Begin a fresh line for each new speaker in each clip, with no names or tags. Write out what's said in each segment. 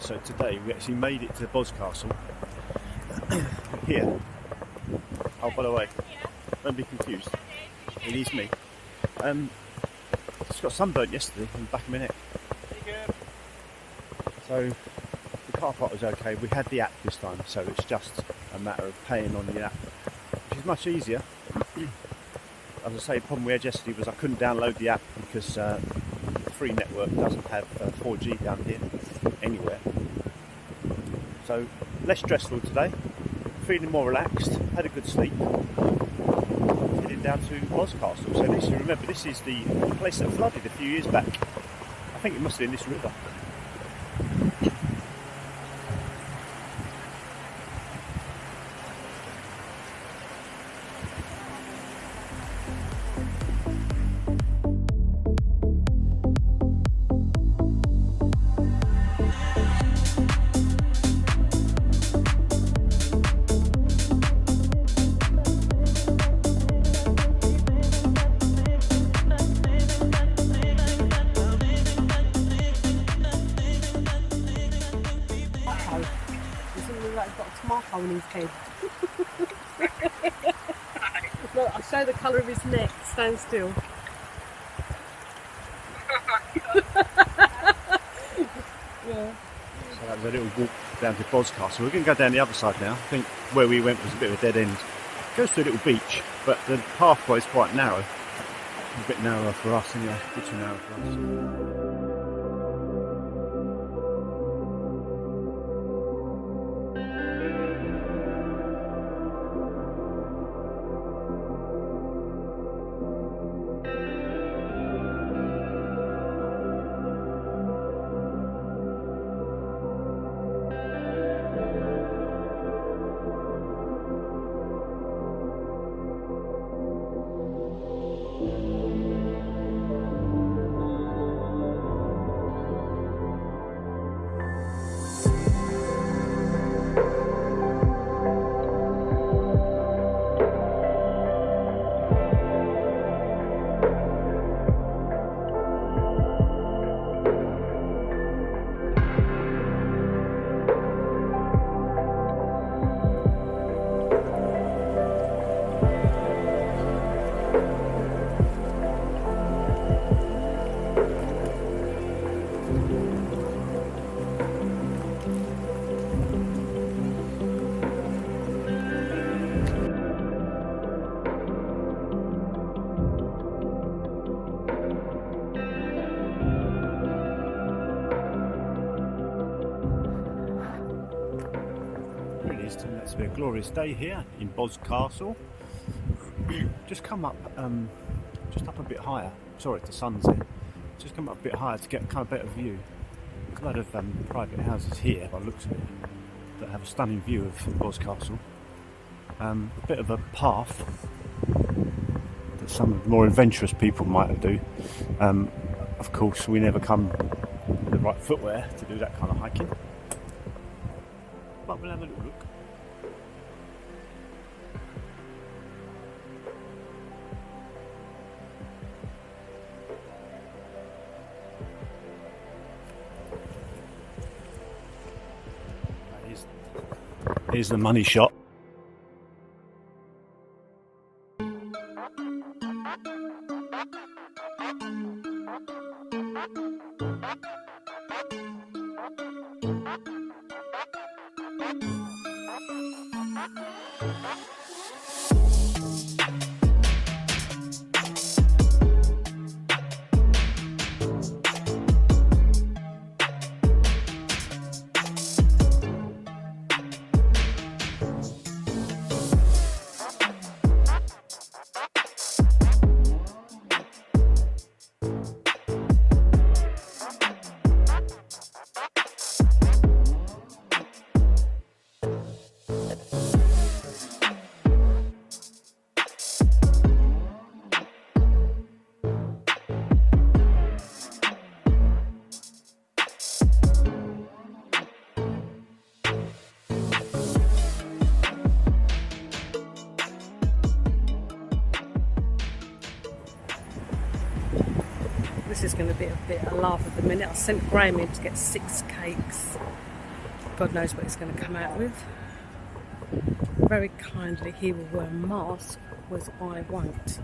So today we actually made it to Boscastle. Here. Oh, by the way, don't be confused. It is me. Just got sunburnt yesterday on the back of my neck. So the car park was okay. We had the app this time, so it's just a matter of paying on the app, which is much easier. As I say, the problem we had yesterday was I couldn't download the app because the free network doesn't have 4G down here anywhere. So less stressful today, feeling more relaxed, had a good sleep, heading down to Boscastle. So this, you remember, this is the place that flooded a few years back. I think it must have been this river.
Like he's got a tomato in his head. Look, I'll show the colour of his neck. Stand still. Yeah.
So that was a little walk down to Boscastle. We're going to go down the other side now. I think where we went was a bit of a dead end. It goes to a little beach, but the pathway is quite narrow. A bit narrower for us anyway, a bit too narrow for us. It's been a glorious day here in Boscastle. Just come up, just up a bit higher. Sorry, the sun's in. Just come up a bit higher to get kind of better view. A lot of private houses here, by the looks of it, that have a stunning view of Boscastle. A bit of a path that some of the more adventurous people might do. Of course, we never come with the right footwear to do that kind of hiking. But we'll have a little look. Here's the money shot.
This is going to be a bit of a laugh at the minute. I sent Graham in to get 6 cakes God knows what he's going to come out with. Very kindly, he will wear a mask, whereas I won't.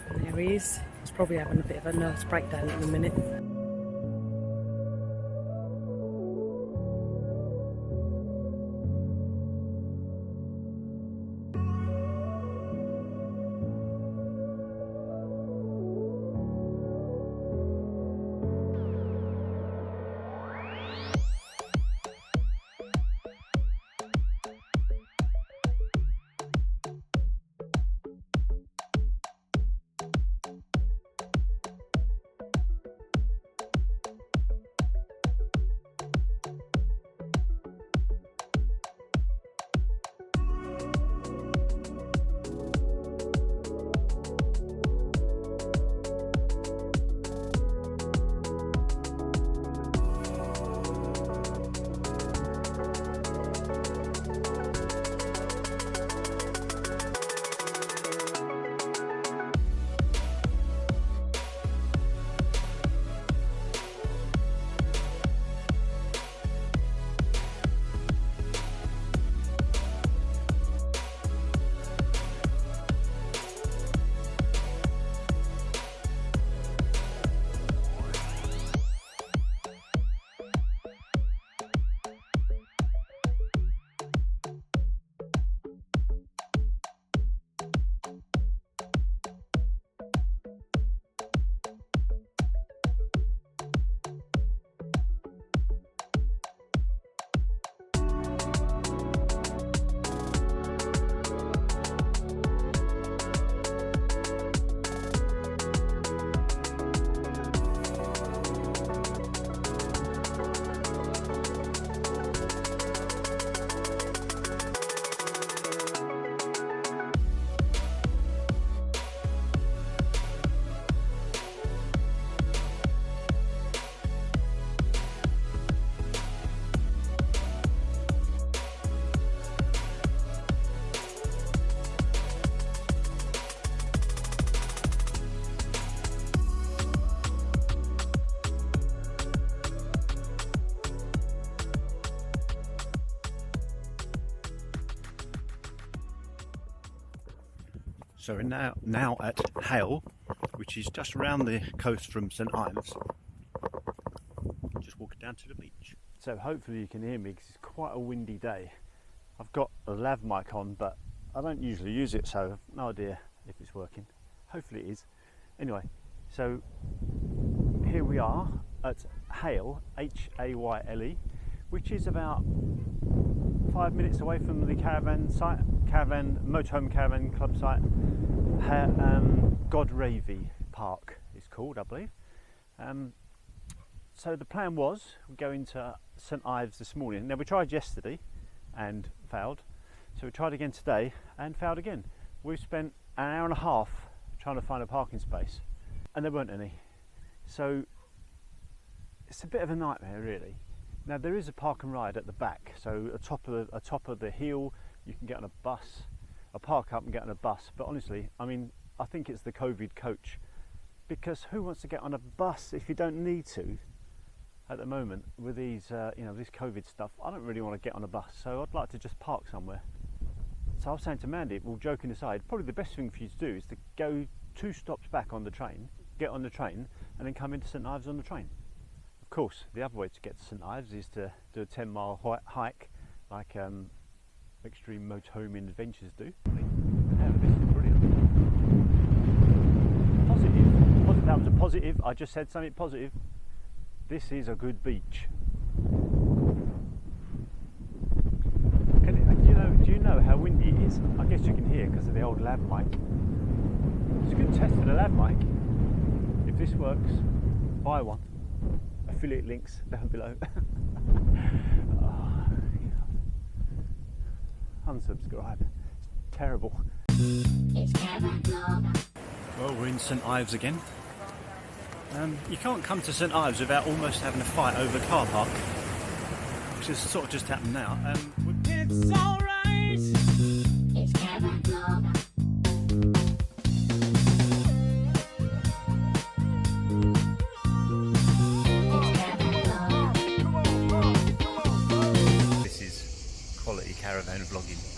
And there he is. He's probably having a bit of a nervous breakdown in a minute.
So we're now at Hayle, which is just around the coast from St Ives. Just walking down to the beach. So hopefully you can hear me because it's quite a windy day. I've got a lav mic on, but I don't usually use it, so I've no idea if it's working. Hopefully it is. Anyway, so here we are at Hayle, Hayle, which is about 5 minutes away from the caravan site, motorhome caravan club site. Godrevy Park is called, I believe. So the plan was we go into St Ives this morning. Now we tried yesterday and failed, so we tried again today and failed again. We've spent an hour and a half trying to find a parking space, and there weren't any. So it's a bit of a nightmare, really. Now there is a park and ride at the back, so atop of the hill you can get on a bus, park up and get on a bus. But honestly, I mean, I think it's the COVID coach, because who wants to get on a bus if you don't need to? At the moment with these, this COVID stuff, I don't really want to get on a bus, so I'd like to just park somewhere. So I was saying to Mandy, well, joking aside, probably the best thing for you to do is to go 2 stops back on the train, get on the train, and then come into St Ives on the train. Of course, the other way to get to St Ives is to do a 10-mile hike, like Extreme Motorhoming Adventures do. Yeah, this is brilliant. Positive. That was a positive. I just said something positive. This is a good beach. Do you know how windy it is? I guess you can hear because of the old lav mic. It's a good test for the lav mic. If this works, buy one. Affiliate links down below. Unsubscribe. It's terrible. Well, we're in St Ives again. You can't come to St Ives without almost having a fight over the car park, which has sort of just happened now. It's alright. It's Caravan Club. phone vlogging.